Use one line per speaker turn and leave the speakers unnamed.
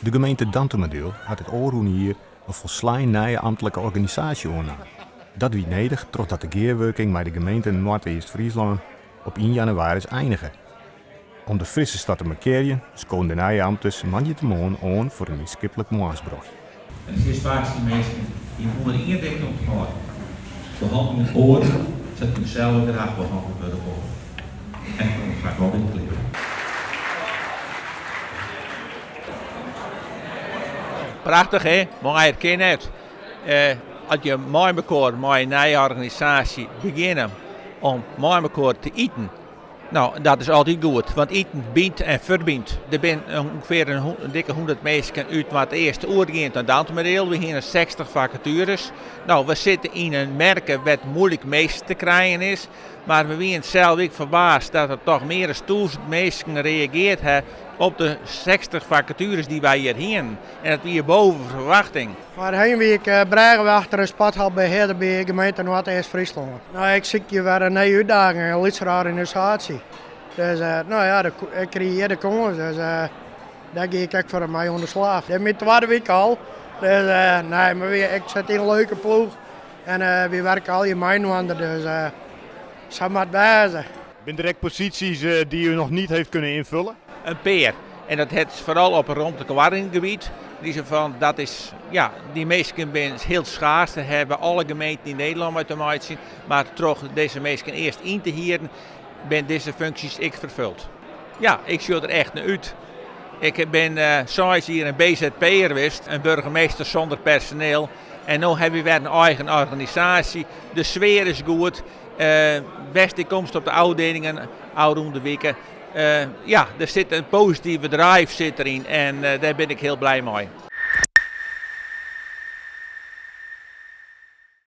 De gemeente Dantemerdeel had het oorroen hier een volslijn nieuwe ambtelijke organisatie aangenomen. Dat wie nodig totdat de gearworking met de gemeente Noord-East-Friesland op 1 januari is eindigen. Om de frisse stad te markeren, schoon de nieuwe ambters manjetemoon aan voor een skippelijk moarsbrug.
Het is vaak die mensen die onder één ding onthouden. Behandeling in oren, zet ik zelf graag behandeld bij de oren. En dan ga ik wel in de kleren.
Prachtig hè, maar je kent het. Als je met elkaar met een nieuwe organisatie beginnen om met elkaar te eten. Nou, dat is altijd goed, want eten bindt en verbindt. Er zijn ongeveer een dikke 100 mensen uit wat de eerste uur gaat naar Dantemerdeel. We hebben 60 vacatures. Nou, we zitten in een merken wat moeilijk meest te krijgen is. Maar we zijn zelf ook verbaasd dat er toch meer dan 1000 mensen gereageerd hebben op de 60 vacatures die wij hier hebben. En dat weer boven verwachting.
Voorheen wie ik brengen we achter een spathal bij Heerdenbeek, gemeente Noord-East-Friesland. Nou, ik zie je weer een nieuwe uitdaging, een lidstaat organisatie. Dus nou ja, ik creëer de kans, dus daar ga ik voor mij onder slag. Dat is mijn tweede week al. Dus nee, maar ik zit in een leuke ploeg en we werken al je mijnwander, dus zo moet het wijzen.
Zijn er ook posities die u nog niet heeft kunnen invullen?
Een peer. En dat het vooral op een rond het gebied. Dat is, ja, die mensen zijn heel schaars. Dat hebben alle gemeenten in Nederland uit de maat zien. Maar toch deze mensen eerst in te hieren, ben deze functies ik vervuld. Ja, ik zie er echt naar uit. Ik ben zoals hier een BZP'er geweest, een burgemeester zonder personeel. En nu hebben we weer een eigen organisatie. De sfeer is goed. Beste komst op de afdelingen, oude de weken. Ja, er zit een positieve drive zit erin en daar ben ik heel blij mee.